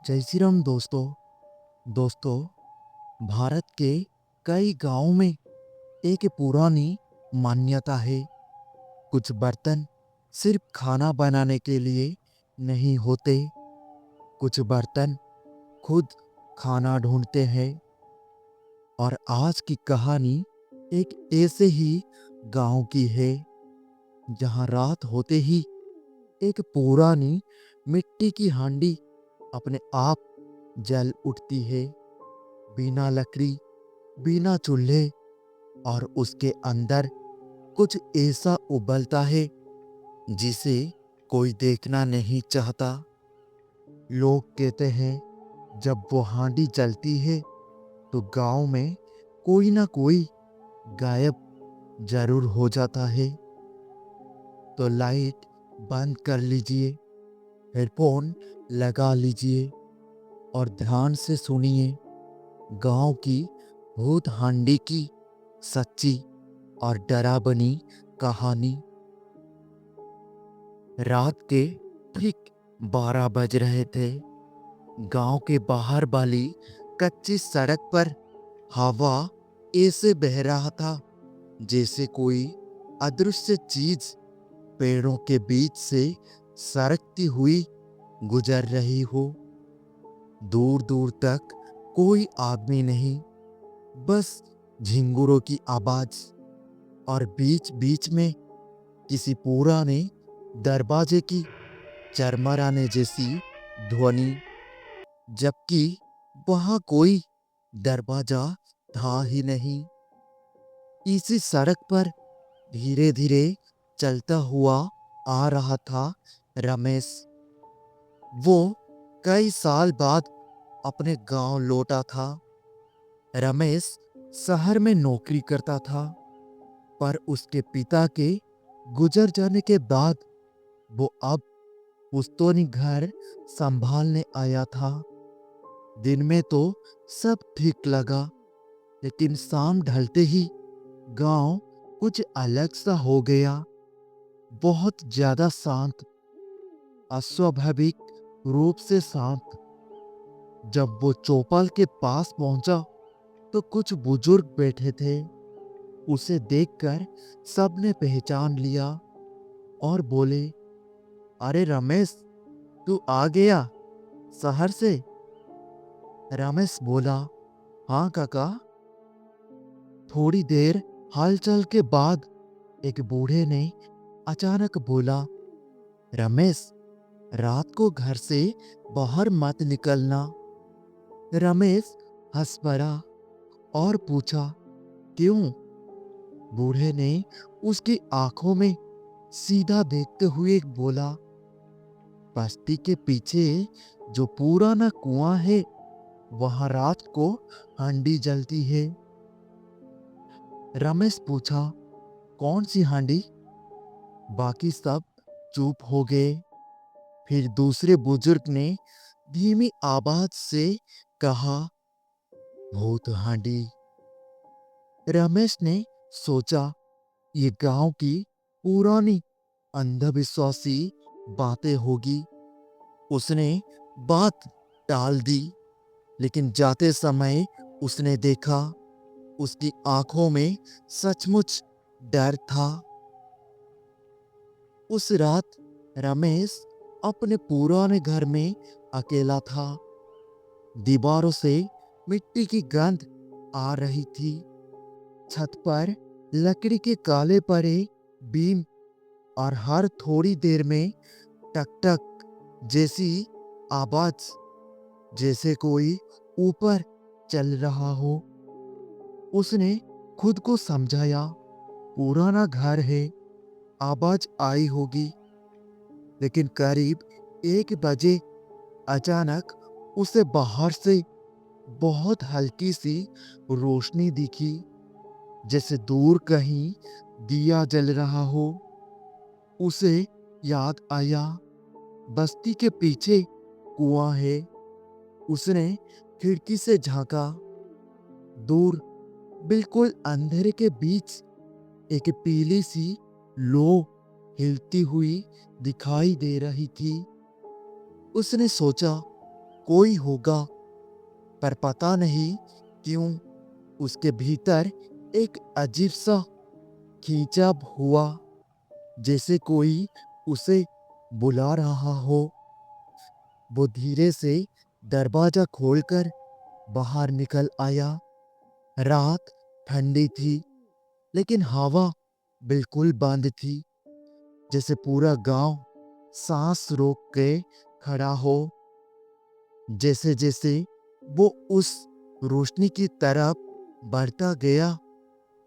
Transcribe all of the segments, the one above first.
जय श्री राम दोस्तों। दोस्तों, भारत के कई गांवों में एक पुरानी मान्यता है। कुछ बर्तन सिर्फ खाना बनाने के लिए नहीं होते, कुछ बर्तन खुद खाना ढूंढते हैं। और आज की कहानी एक ऐसे ही गांव की है जहां रात होते ही एक पुरानी मिट्टी की हांडी अपने आप जल उठती है। बिना लकड़ी, बिना चूल्हे, और उसके अंदर कुछ ऐसा उबलता है जिसे कोई देखना नहीं चाहता। लोग कहते हैं जब वो हांडी जलती है तो गांव में कोई ना कोई गायब जरूर हो जाता है। तो लाइट बंद कर लीजिए, हेडफोन लगा लीजिए और ध्यान से सुनिए गांव की भूत हांडी की सच्ची और डरावनी कहानी। रात के ठीक 12 बज रहे थे। गांव के बाहर वाली कच्ची सड़क पर हवा ऐसे बह रहा था जैसे कोई अदृश्य चीज पेड़ों के बीच से सरकती हुई गुजर रही हो। दूर दूर तक कोई आदमी नहीं, बस झिंगुरों की आवाज और बीच बीच में किसी पुराने दरवाजे की चरमराने जैसी ध्वनि, जबकि वहां कोई दरवाजा था ही नहीं। इसी सड़क पर धीरे धीरे चलता हुआ आ रहा था रमेश। वो कई साल बाद अपने गांव लौटा था। रमेश शहर में नौकरी करता था, पर उसके पिता के गुजर जाने के बाद वो अब पुश्तैनी घर संभालने आया था। दिन में तो सब ठीक लगा, लेकिन शाम ढलते ही गांव कुछ अलग सा हो गया। बहुत ज्यादा शांत, अस्वाभाविक रूप से शांत। जब वो चौपाल के पास पहुंचा तो कुछ बुजुर्ग बैठे थे। उसे देखकर सबने पहचान लिया और बोले, अरे रमेश, तू आ गया शहर से? रमेश बोला, हाँ काका। थोड़ी देर हलचल के बाद एक बूढ़े ने अचानक बोला, रमेश, रात को घर से बाहर मत निकलना। रमेश हंस पड़ा और पूछा, क्यों? बूढ़े ने उसकी आंखों में सीधा देखते हुए बोला, बस्ती के पीछे जो पुराना कुआं है, वहां रात को हांडी जलती है। रमेश पूछा, कौन सी हांडी? बाकी सब चुप हो गए। फिर दूसरे बुजुर्ग ने धीमी आवाज से कहा, भूत हांडी। रमेश ने सोचा ये गांव की पुरानी अंधविश्वासी बातें होगी। उसने बात टाल दी, लेकिन जाते समय उसने देखा उसकी आंखों में सचमुच डर था। उस रात रमेश अपने पुराने घर में अकेला था। दीवारों से मिट्टी की गंध आ रही थी। छत पर लकड़ी के काले पड़े बीम, और हर थोड़ी देर में टक टक जैसी आवाज, जैसे कोई ऊपर चल रहा हो। उसने खुद को समझाया, पुराना घर है, आवाज आई होगी। लेकिन करीब 1 बजे अचानक उसे बाहर से बहुत हल्की सी रोशनी दिखी, जैसे दूर कहीं दिया जल रहा हो। उसे याद आया, बस्ती के पीछे कुआं है। उसने खिड़की से झांका। दूर, बिल्कुल अंधेरे के बीच, एक पीली सी लो हिलती हुई दिखाई दे रही थी। उसने सोचा, कोई होगा, पर पता नहीं क्यों उसके भीतर एक अजीब सा खींचाव हुआ, जैसे कोई उसे बुला रहा हो। वो धीरे से दरवाजा खोलकर बाहर निकल आया। रात ठंडी थी, लेकिन हवा बिल्कुल बंद थी, जैसे पूरा गांव सांस रोक के खड़ा हो। जैसे जैसे वो उस रोशनी की तरफ बढ़ता गया,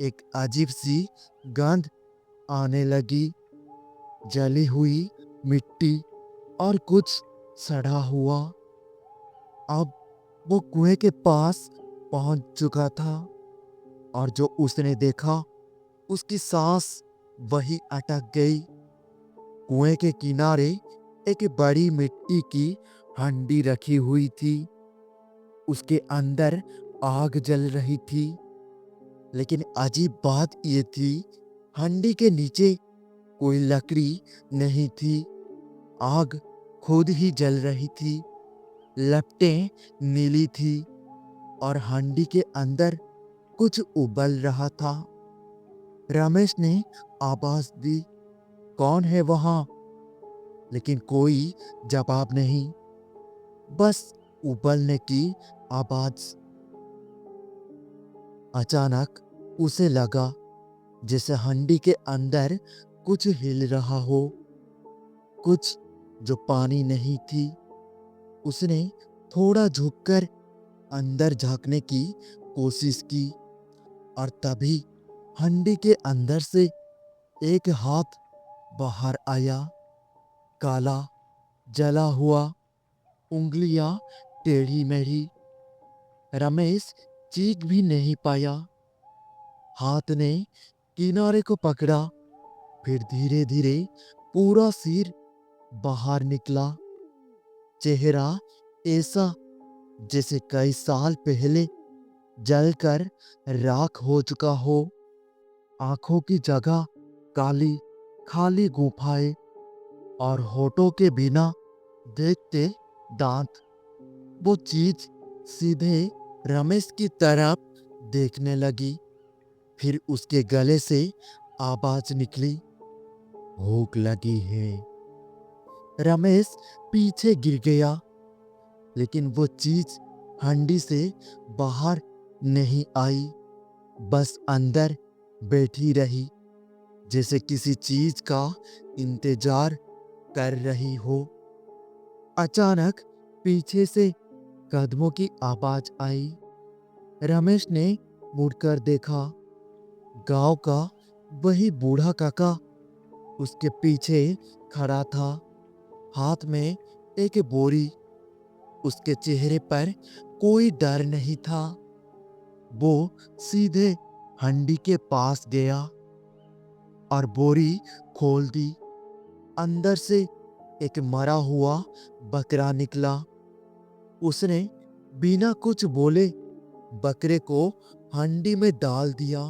एक अजीब सी गंध आने लगी, जली हुई मिट्टी और कुछ सड़ा हुआ। अब वो कुएं के पास पहुंच चुका था, और जो उसने देखा, उसकी सांस वही अटक गई। कुएं के किनारे एक बड़ी मिट्टी की हंडी रखी हुई थी। उसके अंदर आग जल रही थी, लेकिन अजीब बात यह थी, हंडी के नीचे कोई लकड़ी नहीं थी। आग खुद ही जल रही थी, लपटें नीली थी, और हंडी के अंदर कुछ उबल रहा था। रमेश ने आवाज दी, कौन है वहां? लेकिन कोई जवाब नहीं, बस उबलने की आवाज। अचानक उसे लगा जैसे हंडी के अंदर कुछ हिल रहा हो, कुछ जो पानी नहीं थी। उसने थोड़ा झुककर अंदर झांकने की कोशिश की, और तभी हंडी के अंदर से एक हाथ बाहर आया, काला, जला हुआ, उंगलियां टेढ़ी मेढ़ी। रमेश चीख भी नहीं पाया। हाथ ने किनारे को पकड़ा, फिर धीरे धीरे पूरा सिर बाहर निकला। चेहरा ऐसा जैसे कई साल पहले जलकर राख हो चुका हो। आंखों की जगह काली खाली गुफाएं, और होठों के बिना देखते दांत। वो चीज सीधे रमेश की तरफ देखने लगी। फिर उसके गले से आवाज निकली, भूख लगी है। रमेश पीछे गिर गया, लेकिन वो चीज हंडी से बाहर नहीं आई, बस अंदर बैठी रही, जैसे किसी चीज का इंतजार कर रही हो। अचानक पीछे से कदमों की आवाज आई। रमेश ने मुड़कर देखा, गांव का वही बूढ़ा काका उसके पीछे खड़ा था, हाथ में एक बोरी। उसके चेहरे पर कोई डर नहीं था। वो सीधे हंडी के पास गया और बोरी खोल दी। अंदर से एक मरा हुआ बकरा निकला। उसने बिना कुछ बोले बकरे को हंडी में डाल दिया।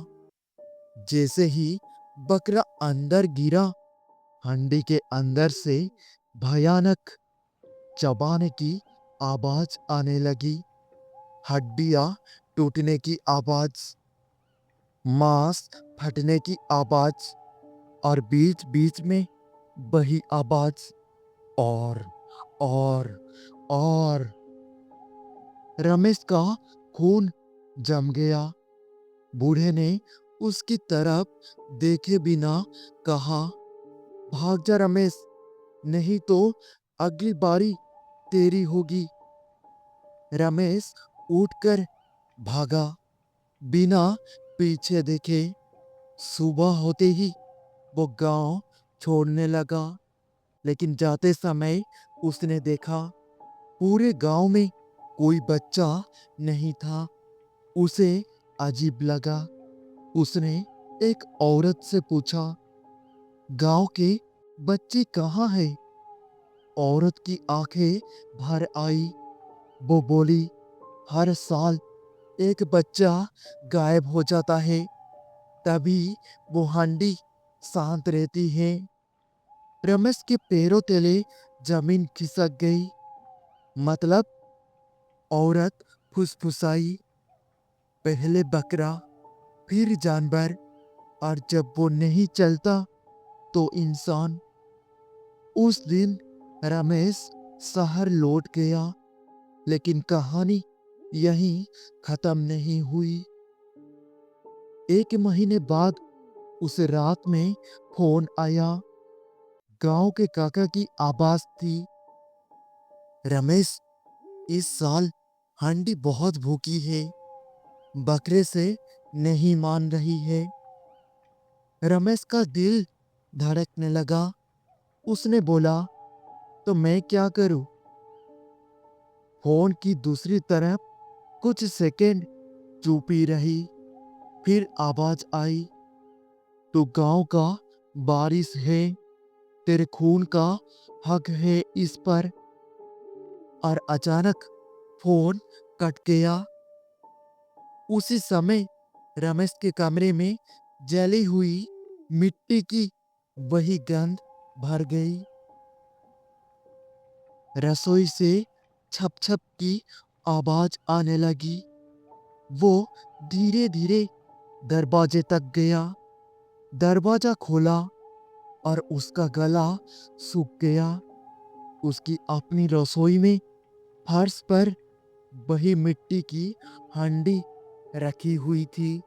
जैसे ही बकरा अंदर गिरा, हंडी के अंदर से भयानक चबाने की आवाज आने लगी। हड्डियां टूटने की आवाज, मांस फटने की आवाज, और बीच बीच में वही आवाज, और और और। रमेश का खून जम गया। बूढ़े ने उसकी तरफ देखे बिना कहा, भाग जा रमेश, नहीं तो अगली बारी तेरी होगी। रमेश उठकर भागा, बिना पीछे देखे। सुबह होते ही वो गांव छोड़ने लगा, लेकिन जाते समय उसने देखा, पूरे गांव में कोई बच्चा नहीं था। उसे अजीब लगा। उसने एक औरत से पूछा, गांव के बच्चे कहाँ हैं? औरत की आंखें भर आई। वो बोली, हर साल एक बच्चा गायब हो जाता है, तभी वो हांडी शांत रहती है। रमेश के पैरों तले जमीन खिसक गई। मतलब औरत फुसफुसाई, पहले बकरा, फिर जानवर, और जब वो नहीं चलता तो इंसान। उस दिन रमेश शहर लौट गया, लेकिन कहानी यहीं खत्म नहीं हुई। 1 महीने बाद उस रात में फोन आया। गांव के काका की आवाज थी, रमेश, इस साल हांडी बहुत भूखी है, बकरे से नहीं मान रही है। रमेश का दिल धड़कने लगा। उसने बोला, तो मैं क्या करूं? फोन की दूसरी तरफ कुछ सेकंड चुपी रही, फिर आवाज आई, तो गांव का बारिश है, तेरे खून का हक है इस पर। और अचानक फोन कट गया। उसी समय रमेश के कमरे में जली हुई मिट्टी की वही गंध भर गई। रसोई से छप छप की आवाज आने लगी। वो धीरे धीरे दरवाजे तक गया। दरवाजा खोला और उसका गला सूख गया। उसकी अपनी रसोई में फर्श पर वही मिट्टी की हांडी रखी हुई थी।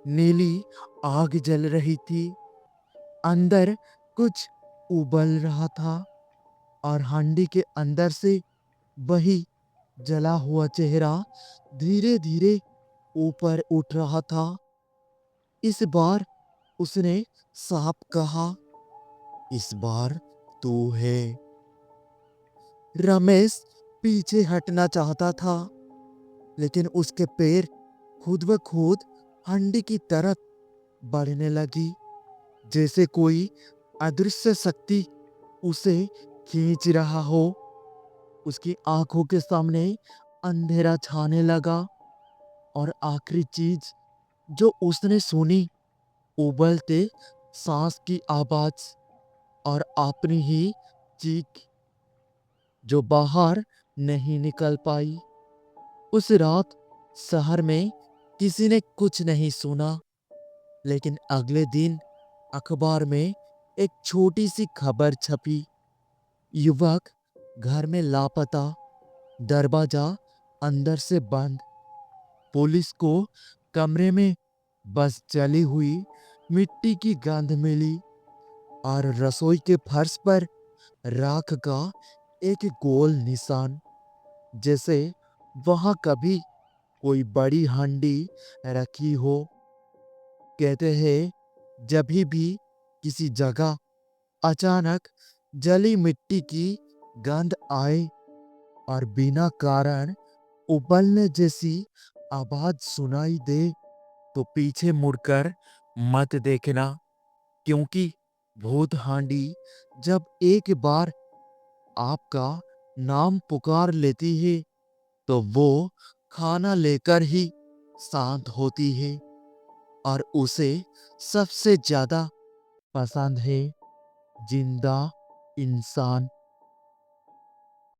नीली आग जल रही थी। अंदर कुछ उबल रहा था और हांडी के अंदर से वही जला हुआ चेहरा धीरे धीरे ऊपर उठ रहा था। इस बार उसने साफ कहा, इस बार तू है। रमेश पीछे हटना चाहता था, लेकिन उसके पैर खुद ब खुद हांडी की तरफ बढ़ने लगी, जैसे कोई अदृश्य शक्ति उसे खींच रहा हो। उसकी आंखों के सामने अंधेरा छाने लगा और आखिरी चीज जो उसने सुनी, उबलते सांस की आवाज और अपनी ही चीख, जो बाहर नहीं निकल पाई। उस रात शहर में किसी ने कुछ नहीं सुना, लेकिन अगले दिन अखबार में एक छोटी सी खबर छपी, युवक घर में लापता, दरवाजा अंदर से बंद। पुलिस को कमरे में बस जली हुई मिट्टी की गंध मिली और रसोई के फर्श पर राख का एक गोल निशान, जैसे वहां कभी कोई बड़ी हांडी रखी हो। कहते हैं जब भी किसी जगह अचानक जली मिट्टी की गंध आए और बिना कारण उबलने जैसी आवाज सुनाई दे, तो पीछे मुड़कर मत देखना, क्योंकि भूत हांडी जब एक बार आपका नाम पुकार लेती है तो वो खाना लेकर ही शांत होती है, और उसे सबसे ज्यादा पसंद है जिंदा इंसान।